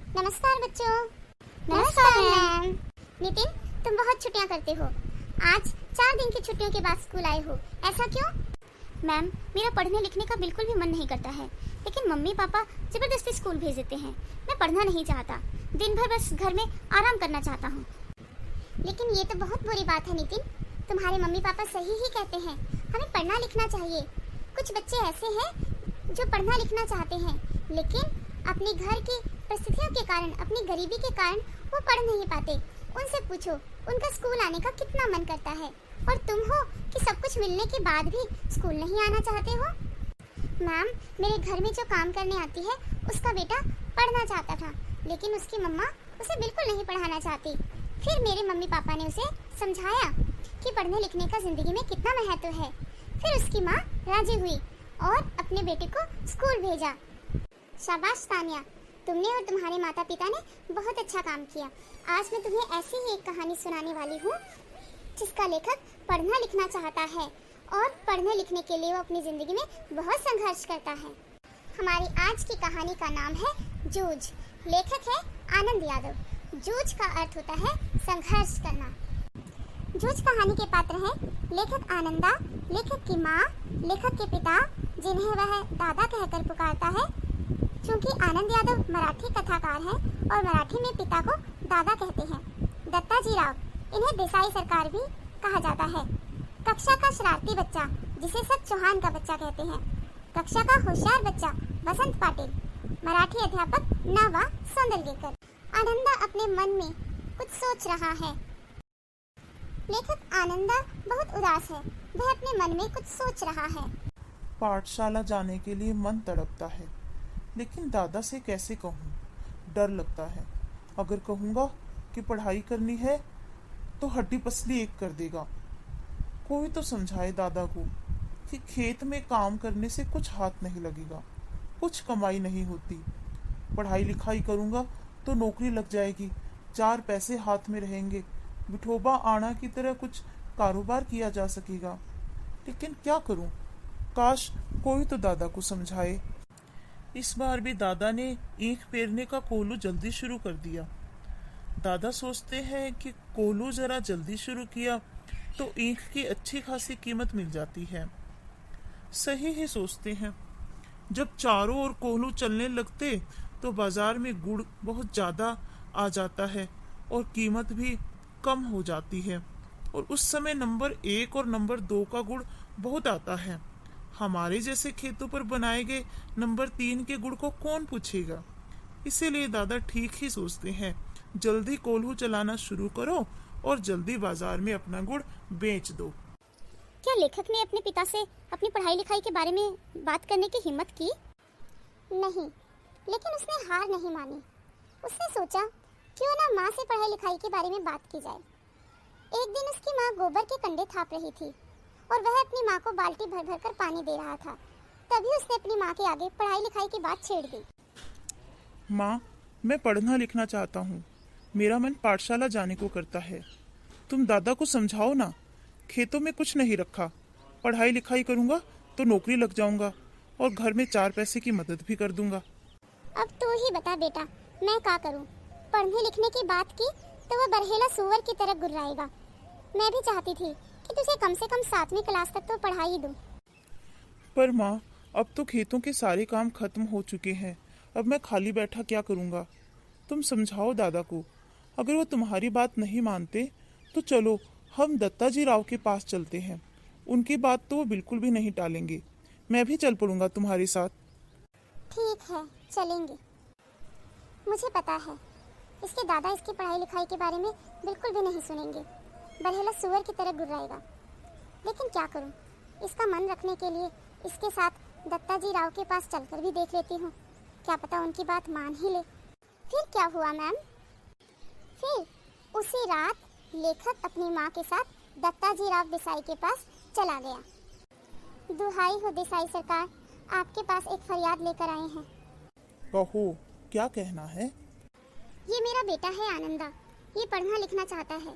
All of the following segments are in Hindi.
नमस्कार बच्चों। नमस्कार मैम। नितिन, तुम बहुत छुट्टियां करते हो। आज 4 दिन की छुट्टियों के बाद स्कूल आए हो, ऐसा क्यों? मैम, मेरा पढ़ने लिखने का बिल्कुल भी मन नहीं करता है, लेकिन मम्मी पापा जबरदस्ती स्कूल भेज देते हैं। मैं पढ़ना नहीं चाहता, दिन भर बस घर में आराम करना चाहता हूँ। लेकिन ये तो बहुत बुरी बात है नितिन, तुम्हारे मम्मी पापा सही ही कहते हैं, हमें पढ़ना लिखना चाहिए। कुछ बच्चे ऐसे हैं जो पढ़ना लिखना चाहते हैं, लेकिन अपने घर की परिस्थितियों के कारण, अपनी गरीबी के कारण वो पढ़ नहीं पाते। उनसे पूछो, उनका स्कूल आने का कितना मन करता है, और तुम हो कि सब कुछ मिलने के बाद भी स्कूल नहीं आना चाहते हो। मैम, मेरे घर में जो काम करने आती है उसका बेटा पढ़ना चाहता था, लेकिन उसकी मम्मा उसे बिल्कुल नहीं पढ़ाना चाहती। फिर मेरे मम्मी पापा ने उसे समझाया कि पढ़ने लिखने का जिंदगी में कितना महत्व है। फिर उसकी माँ राजी हुई और अपने बेटे को स्कूल भेजा। शाबाश तानिया, तुमने और तुम्हारे माता पिता ने बहुत अच्छा काम किया। आज मैं तुम्हें ऐसी ही एक कहानी सुनाने वाली हूँ जिसका लेखक पढ़ना लिखना चाहता है और पढ़ने लिखने के लिए वो अपनी जिंदगी में बहुत संघर्ष करता है। हमारी आज की कहानी का नाम है जूझ। लेखक है आनंद यादव। जूझ का अर्थ होता है संघर्ष करना। जूझ कहानी के पात्र हैं लेखक आनंदा, लेखक की माँ, लेखक के पिता जिन्हें वह दादा कहकर पुकारता है। क्योंकि आनंद यादव मराठी कथाकार हैं और मराठी में पिता को दादा कहते हैं। दत्ताजी राव, इन्हें देसाई सरकार भी कहा जाता है। कक्षा का शरारती बच्चा, जिसे सब चौहान का बच्चा कहते हैं। कक्षा का होशियार बच्चा वसंत पाटिल। मराठी अध्यापक नावा सौंदर्यकर। आनंदा अपने मन में कुछ सोच रहा है। लेखक आनंदा बहुत उदास है, वह अपने मन में कुछ सोच रहा है। पाठशाला जाने के लिए मन तड़पता है, लेकिन दादा से कैसे कहूँ? डर लगता है। अगर कहूँगा कि पढ़ाई करनी है तो हड्डी पसली एक कर देगा। कोई तो समझाए दादा को कि खेत में काम करने से कुछ हाथ नहीं लगेगा, कुछ कमाई नहीं होती। पढ़ाई लिखाई करूँगा तो नौकरी लग जाएगी, 4 पैसे हाथ में रहेंगे, विठोबा आना की तरह कुछ कारोबार किया जा सकेगा। लेकिन क्या करूं? काश कोई तो दादा को समझाए। इस बार भी दादा ने ईख पेरने का कोलू जल्दी शुरू कर दिया। दादा सोचते हैं कि कोलू जरा जल्दी शुरू किया तो ईख की अच्छी खासी कीमत मिल जाती है। सही ही सोचते हैं। जब चारों ओर कोलू चलने लगते तो बाजार में गुड़ बहुत ज्यादा आ जाता है और कीमत भी कम हो जाती है, और उस समय नंबर 1 और नंबर 2 का गुड़ बहुत आता है। हमारे जैसे खेतों पर बनाए गए नंबर 3 के गुड़ को कौन पूछेगा? इसीलिए दादा ठीक ही सोचते हैं, जल्दी कोल्हू चलाना शुरू करो और जल्दी बाजार में अपना गुड़ बेच दो। क्या लेखक ने अपने पिता से अपनी पढ़ाई लिखाई के बारे में बात करने की हिम्मत की? नहीं, लेकिन उसने हार नहीं मानी। उसने सोचा क्यों ना माँ से पढ़ाई लिखाई के बारे में बात की जाए। एक दिन उसकी माँ गोबर के कंडे थाप रही थी और वह अपनी माँ को बाल्टी भर भर कर पानी दे रहा था। तभी उसने अपनी माँ के आगे पढ़ाई लिखाई की बात छेड़ दी। माँ, मैं पढ़ना लिखना चाहता हूँ। मेरा मन पाठशाला जाने को करता है। तुम दादा को समझाओ ना। खेतों में कुछ नहीं रखा, पढ़ाई लिखाई करूँगा तो नौकरी लग जाऊँगा और घर में 4 पैसे की मदद भी कर दूँगा। अब तू ही बता बेटा, मैं क्या करूँ? पढ़ने लिखने की बात की तो वह बरहेला सुअर की तरह गुर्राएगा। मैं भी चाहती थी कि तुझे कम से कम 7वीं क्लास तक तो पढ़ा ही दूं। पर माँ, अब तो खेतों के सारे काम खत्म हो चुके हैं। अब मैं खाली बैठा क्या करूँगा? तुम समझाओ दादा को। अगर वो तुम्हारी बात नहीं मानते तो चलो हम दत्ताजी राव के पास चलते हैं। उनकी बात तो वो बिल्कुल भी नहीं टालेंगे। मैं भी चल पड़ूंगा तुम्हारे साथ। ठीक है, चलेंगे। मुझे पता है इसके दादा इसकी पढ़ाई लिखाई के बारे में बिल्कुल भी नहीं सुनेंगे, बरहेला सुअर की तरह गुर्राएगा। लेकिन क्या करूं? इसका मन रखने के लिए इसके साथ दत्ताजी राव के पास चलकर भी देख लेती हूँ, क्या पता उनकी बात मान ही ले। फिर क्या हुआ मैम? फिर उसी रात लेखक अपनी माँ के साथ दत्ताजी राव देसाई के पास चला गया। दुहाई हो देसाई सरकार, आपके पास एक फरियाद लेकर आए हैं। कहो, क्या कहना है? ये मेरा बेटा है आनंदा, ये पढ़ना लिखना चाहता है।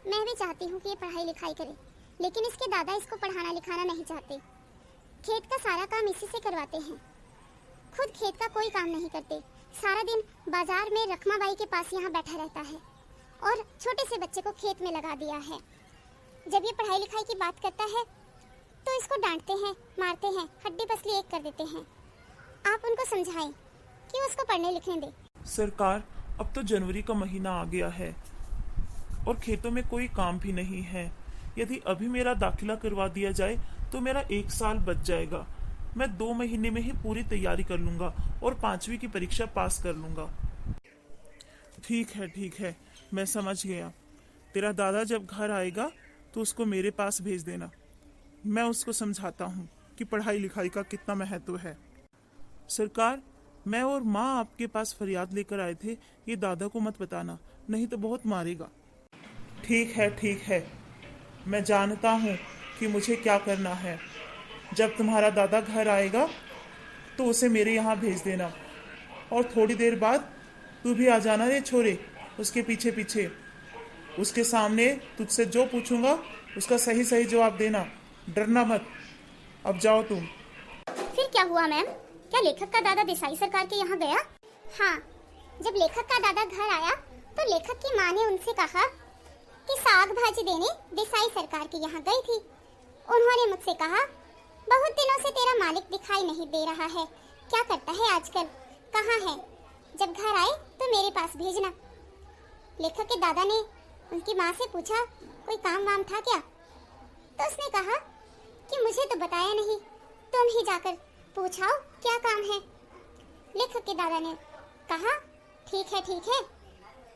मैं भी चाहती हूँ कि ये पढ़ाई लिखाई करे, लेकिन इसके दादा इसको पढ़ाना लिखाना नहीं चाहते। खेत का सारा काम इसी से करवाते हैं, खुद खेत का कोई काम नहीं करते, सारा दिन बाजार में रखमा बाई के पास यहाँ बैठा रहता है और छोटे से बच्चे को खेत में लगा दिया है। जब ये पढ़ाई लिखाई की बात करता है तो इसको डांटते हैं, मारते हैं, हड्डी पसली एक कर देते हैं। आप उनको समझाएं कि उसको पढ़ने लिखने दे। सरकार, अब तो जनवरी का महीना आ गया है और खेतों में कोई काम भी नहीं है। यदि अभी मेरा दाखिला करवा दिया जाए तो मेरा 1 साल बच जाएगा। मैं 2 महीने में ही पूरी तैयारी कर लूंगा और 5वीं की परीक्षा पास कर लूंगा। ठीक है, मैं समझ गया। तेरा दादा जब घर आएगा तो उसको मेरे पास भेज देना। मैं उसको समझाता हूँ कि पढ़ाई लिखाई का कितना महत्व है। सरकार, मैं और माँ आपके पास फरियाद लेकर आए थे, ये दादा को मत बताना, नहीं तो बहुत मारेगा। ठीक है, मैं जानता हूँ कि मुझे क्या करना है। जब तुम्हारा दादा घर आएगा तो उसे मेरे यहाँ भेज देना और थोड़ी देर बाद तू भी आ जाना रे छोरे, उसके पीछे पीछे। उसके सामने तुझसे जो पूछूंगा उसका सही सही जवाब देना, डरना मत। अब जाओ तुम। फिर क्या हुआ मैम? क्या लेखक का दादा देसाई सरकार के यहाँ गया? हाँ, जब लेखक का दादा घर आया तो लेखक की माँ ने उनसे कहा कि साग भाजी देने देसाई सरकार के यहाँ गई थी। उन्होंने मुझसे कहा, बहुत दिनों से तेरा मालिक दिखाई नहीं दे रहा है, क्या करता है आजकल, कहाँ है? जब घर आए तो मेरे पास भेजना। लेखक के दादा ने उनकी माँ से पूछा, कोई काम वाम था क्या? तो उसने कहा कि मुझे तो बताया नहीं, तुम ही जाकर पूछाओ क्या काम है। लेखक के दादा ने कहा, ठीक है,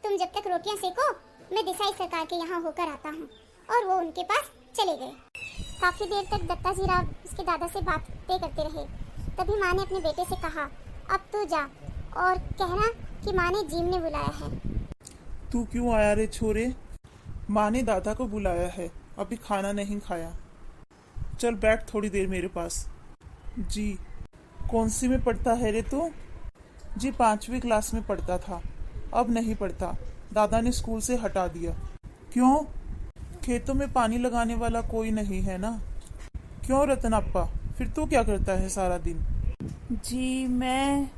तुम जब तक रोटियां सेको मैं देसाई सरकार के यहाँ होकर आता हूँ। और वो उनके पास चले गए। काफी देर तक दत्ताजी राव उसके दादा से बातें करते रहे। तभी माँ ने अपने बेटे से कहा, अब तू जा और कहना कि माँ ने जीम ने बुलाया है। तू क्यों आया रे छोरे? माँ ने दादा को बुलाया है, अभी खाना नहीं खाया। चल बैठ थोड़ी देर मेरे पास। जी, कौन सी में पढ़ता है रे तू? जी, 5वीं क्लास में पढ़ता था, अब नहीं पढ़ता, दादा ने स्कूल से हटा दिया। क्यों? खेतों में पानी लगाने वाला कोई नहीं है ना। क्यों रतनाप्पा, फिर तू क्या करता है सारा दिन? जी मैं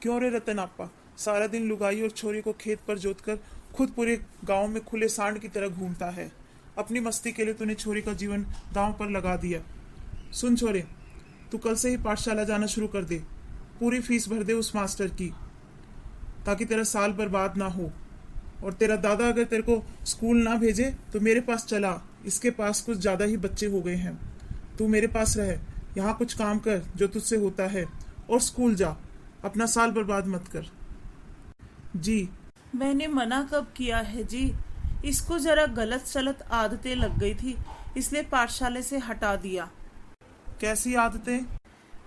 क्यों रे रतनाप्पा, सारा दिन लुगाई और छोरी को खेत पर जोतकर खुद पूरे गांव में खुले सांड की तरह घूमता है। अपनी मस्ती के लिए तूने छोरी का जीवन दांव पर लगा दिया। सुन छोरे, तू कल से ही पाठशाला जाना शुरू कर दे। पूरी फीस भर दे उस मास्टर की, ताकि तेरा साल बर्बाद ना हो। और तेरा दादा अगर तेरे को स्कूल ना भेजे तो मेरे पास चला, इसके पास कुछ ज्यादा ही बच्चे हो गए हैं। तू मेरे पास रह, यहाँ कुछ काम कर जो तुझसे होता है, और स्कूल जा, अपना साल बर्बाद मत कर। जी, मैंने मना कब किया है जी? इसको जरा गलत सलत आदतें लग गई थी, इसलिए पाठशाला से हटा दिया। कैसी आदतें?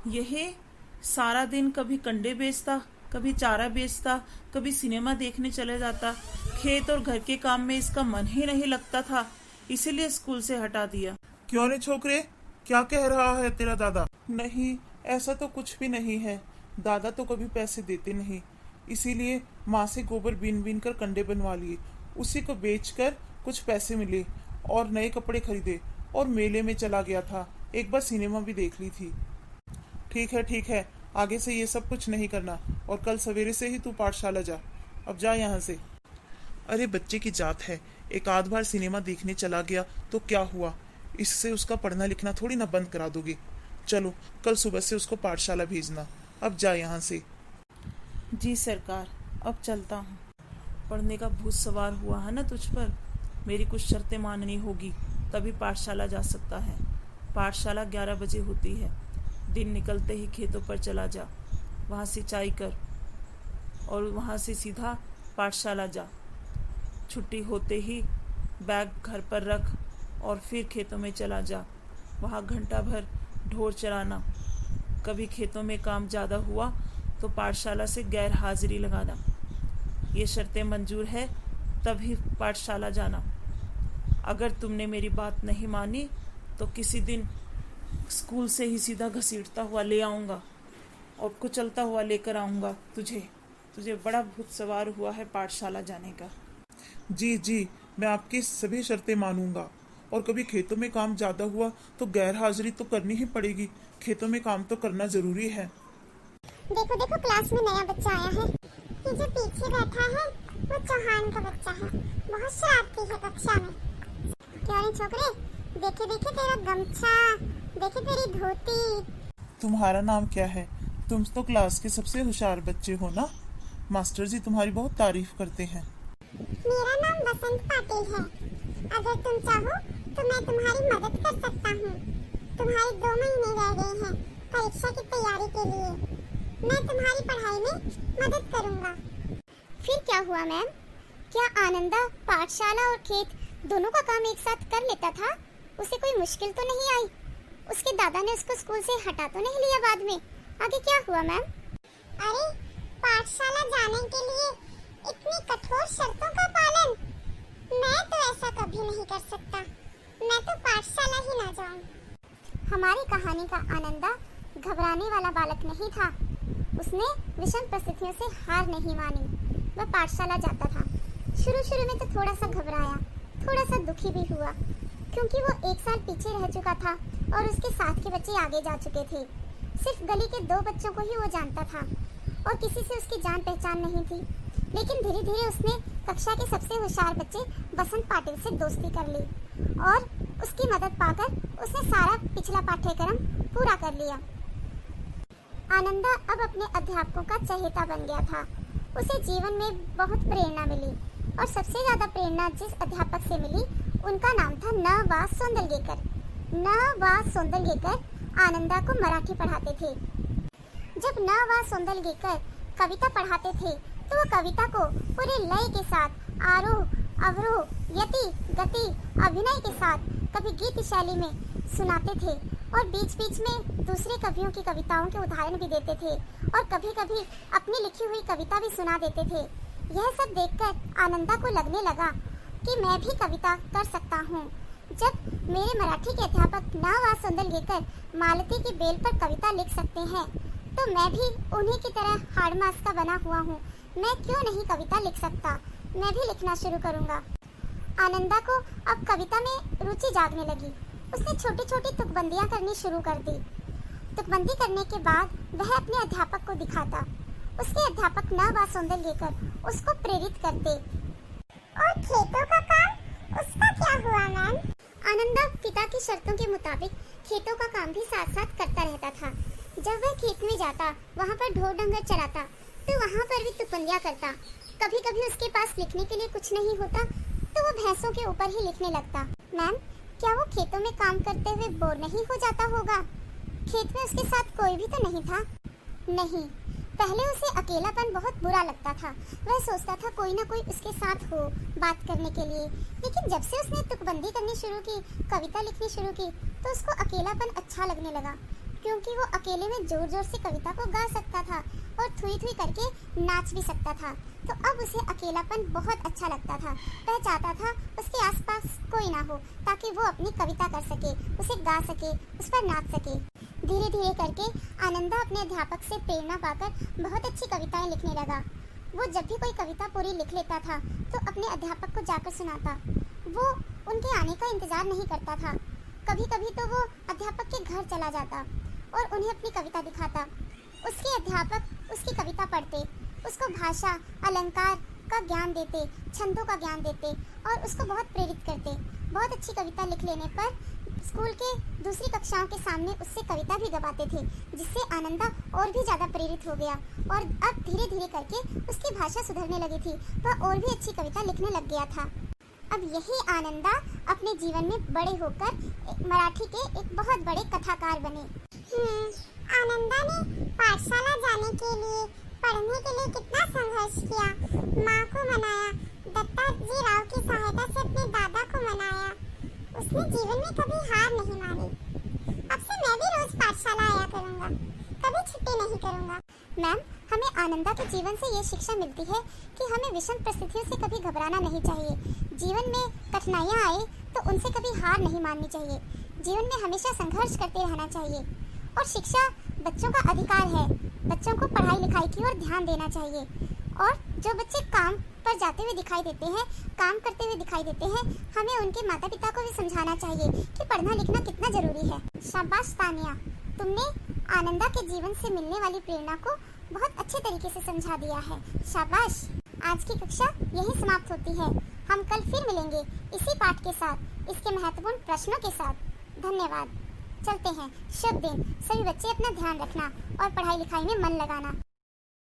यही सारा दिन कभी कंडे बेचता, कभी चारा बेचता, कभी सिनेमा देखने चले जाता। खेत और घर के काम में इसका मन ही नहीं लगता था, इसीलिए स्कूल से हटा दिया। क्यों रे छोकरे, क्या कह रहा है तेरा दादा? नहीं, ऐसा तो कुछ भी नहीं है। दादा तो कभी पैसे देते नहीं, इसीलिए माँ से गोबर बीन बीन कर कंडे बनवा लिए, उसी को बेचकर कुछ पैसे मिले और नए कपड़े खरीदे और मेले में चला गया था। एक बार सिनेमा भी देख ली थी। ठीक है, आगे से ये सब कुछ नहीं करना, और कल सवेरे से ही तू पाठशाला जा। अब जा यहाँ से। अरे बच्चे की जात है, एक आध बार सिनेमा देखने चला गया तो क्या हुआ? इससे उसका पढ़ना लिखना थोड़ी ना बंद करा दोगे। चलो, कल सुबह से उसको पाठशाला भेजना। अब जा यहाँ से। जी सरकार, अब चलता हूँ। पढ़ने का भूत सवार हुआ है ना तुझ पर। मेरी कुछ शर्तें माननी होगी, तभी पाठशाला जा सकता है। पाठशाला 11 बजे होती है। दिन निकलते ही खेतों पर चला जा, वहाँ सिंचाई कर और वहाँ से सीधा पाठशाला जा। छुट्टी होते ही बैग घर पर रख और फिर खेतों में चला जा। वहाँ घंटा भर ढोर चराना। कभी खेतों में काम ज़्यादा हुआ तो पाठशाला से गैर हाजिरी लगाना। ये शर्तें मंजूर है तभी पाठशाला जाना। अगर तुमने मेरी बात नहीं मानी तो किसी दिन स्कूल से ही सीधा घसीटता हुआ ले आऊँगा और कुचलता हुआ लेकर आऊँगा तुझे बड़ा भूत सवार हुआ है पाठशाला जाने का। जी, मैं आपकी सभी शर्तें मानूंगा। और कभी खेतों में काम ज्यादा हुआ तो गैर हाजिरी तो करनी ही पड़ेगी। खेतों में काम तो करना जरूरी है। देखो देखो क्लास में नया बच्चा आया है। ये जो पीछे बैठा है वो चौहान का बच्चा है। बहुत शरारती है कक्षा में। क्या रे छोकरे, देखे देखे तेरा गमछा, देखे तेरी धोती। तुम्हारा नाम क्या है? तुम तो क्लास के सबसे होशियार बच्चे हो ना। मास्टर जी तुम्हारी बहुत तारीफ करते हैं। मेरा नाम बसंत पाटिल है। अगर तुम चाहो तो मैं तुम्हारी मदद कर सकता हूँ। तुम्हारे 2 महीने रह गए हैं परीक्षा की तैयारी के लिए। मैं तुम्हारी पढ़ाई में मदद करूँगा। फिर क्या हुआ मैम? क्या आनंदा पाठशाला और खेत दोनों का काम एक साथ कर लेता था? उसे कोई मुश्किल तो नहीं आई? उसके दादा ने उसको स्कूल से हटा तो नहीं लिया बाद में? आगे क्या हुआ मैम? अरे पाठशाला जाने के लिए इतनी कठोर शर्तों का पालन मैं तो ऐसा कभी नहीं कर सकता। मैं तो पाठशाला ही ना जाऊं। हमारी कहानी का आनंदा घबराने वाला बालक नहीं था। उसने विषम परिस्थितियों से हार नहीं मानी। वह पाठशाला जाता था। शुरू में तो थोड़ा सा घबराया, थोड़ा सा दुखी भी हुआ, क्योंकि वो 1 साल पीछे रह चुका था और उसके साथ के बच्चे आगे जा चुके थे। सिर्फ गली के 2 बच्चों को ही वो जानता था और किसी से उसकी जान पहचान नहीं थी। लेकिन धीरे धीरे उसने कक्षा के सबसे होशियार बच्चे बसंत पाटिल से दोस्ती कर ली और उसकी मदद पाकर उसने सारा पिछला पाठ्यक्रम पूरा कर लिया। आनंदा अब अपने अध्यापकों का चहेता बन गया था। उसे जीवन में बहुत प्रेरणा मिली और सबसे ज्यादा प्रेरणा जिस अध्यापक से मिली उनका नाम था न.वा. सोंदलगेकर। न.वा. सोंदलगेकर आनंदा को मराठी पढ़ाते थे। जब न.वा. सोंदलगेकर कविता पढ़ाते थे तो वो कविता को पूरे लय के साथ आरोह अवरोह यति गति अभिनय के साथ कभी गीत शैली में सुनाते थे और बीच बीच में दूसरे कवियों की कविताओं के उदाहरण भी देते थे और कभी कभी अपनी लिखी हुई कविता भी सुना देते थे। यह सब देखकर आनंदा को लगने लगा कि मैं भी कविता कर सकता हूँ। जब मेरे मराठी के अध्यापक न.वा. सोंदलगेकर मालती की बेल पर कविता लिख सकते हैं तो मैं भी उन्हीं की तरह हाड़ मास का बना हुआ हूँ। मैं क्यों नहीं कविता लिख सकता? मैं भी लिखना शुरू करूँगा। आनंदा को अब कविता में रुचि जागने लगी। उसने छोटी छोटी तुकबंदियाँ करनी शुरू कर दी। तुकबंदी करने के बाद वह अपने अध्यापक को दिखाता। उसके अध्यापक न.वा. सोंदलगेकर उसको प्रेरित करते। और खेतों का काम, उसका क्या हुआ मैम? आनंदा पिता की शर्तों के मुताबिक खेतों का काम भी साथ साथ करता रहता था। जब वह खेत में जाता, वहाँ पर ढोर डंगर चराता तो वहाँ पर भी तुकबंदियाँ करता। कभी कभी उसके पास लिखने के लिए कुछ नहीं होता तो वो भैंसों के ऊपर ही लिखने लगता। मैम, क्या वो खेतों में काम करते हुए बोर नहीं हो जाता होगा? खेत में उसके साथ कोई भी तो नहीं था? नहीं, पहले उसे अकेलापन बहुत बुरा लगता था। वह सोचता था कोई ना कोई उसके साथ हो बात करने के लिए। लेकिन जब से उसने तुकबंदी करनी शुरू की, कविता लिखनी शुरू की, तो उसको अकेलापन अच्छा लगने लगा, क्योंकि वो अकेले में जोर जोर से कविता को गा सकता था और थुई थुई करके नाच भी सकता था। तो अब उसे अकेलापन बहुत अच्छा लगता था। वह चाहता था उसके आसपास कोई ना हो ताकि वो अपनी कविता कर सके, उसे गा सके, उस पर नाच सके। धीरे धीरे करके आनंदा अपने अध्यापक से प्रेरणा पाकर बहुत अच्छी कविताएं लिखने लगा। वो जब भी कोई कविता पूरी लिख लेता था तो अपने अध्यापक को जाकर सुनाता। वो उनके आने का इंतजार नहीं करता था। कभी कभी तो वो अध्यापक के घर चला जाता और उन्हें अपनी कविता दिखाता। उसके अध्यापक उसकी कविता पढ़ते, उसको भाषा अलंकार का ज्ञान देते, छंदों का ज्ञान देते और उसको बहुत प्रेरित करते। बहुत अच्छी कविता लिख लेने पर स्कूल के दूसरी कक्षाओं के सामने उससे कविता भी गवाते थे, जिससे आनंदा और भी ज़्यादा प्रेरित हो गया और अब धीरे धीरे करके उसकी भाषा सुधरने लगी थी। वह और भी अच्छी कविता लिखने लग गया था। अब यही आनंदा अपने जीवन में बड़े होकर मराठी के एक बहुत बड़े कथाकार बने। आनंदा ने पाठशाला जाने के लिए, पढ़ने के लिए कितना संघर्ष किया। माँ को मनाया, दत्ताजी राव की सहायता से अपने दादा को मनाया। उसने जीवन में कभी हार नहीं मानी। अब से मैं भी रोज पाठशाला आया करूँगा, कभी छुट्टी नहीं करूँगा। मैम, हमें आनंदा के जीवन से ये शिक्षा मिलती है कि हमें विषम परिस्थितियों से कभी घबराना नहीं चाहिए। जीवन में कठिनाइयाँ आए तो उनसे कभी हार नहीं माननी चाहिए। जीवन में हमेशा संघर्ष करते रहना चाहिए। और शिक्षा बच्चों का अधिकार है। बच्चों को पढ़ाई लिखाई की ओर ध्यान देना चाहिए। और जो बच्चे काम पर जाते हुए दिखाई देते हैं, काम करते हुए दिखाई देते हैं, हमें उनके माता पिता को भी समझाना चाहिए कि पढ़ना लिखना कितना जरूरी है। शाबाश तानिया, तुमने आनंदा के जीवन से मिलने वाली प्रेरणा को बहुत अच्छे तरीके से समझा दिया है, शाबाश। आज की कक्षा यही समाप्त होती है। हम कल फिर मिलेंगे इसी पाठ के साथ, इसके महत्वपूर्ण प्रश्नों के साथ। धन्यवाद। चलते हैं। शुभ दिन। सभी बच्चे अपना ध्यान रखना और पढ़ाई लिखाई में मन लगाना।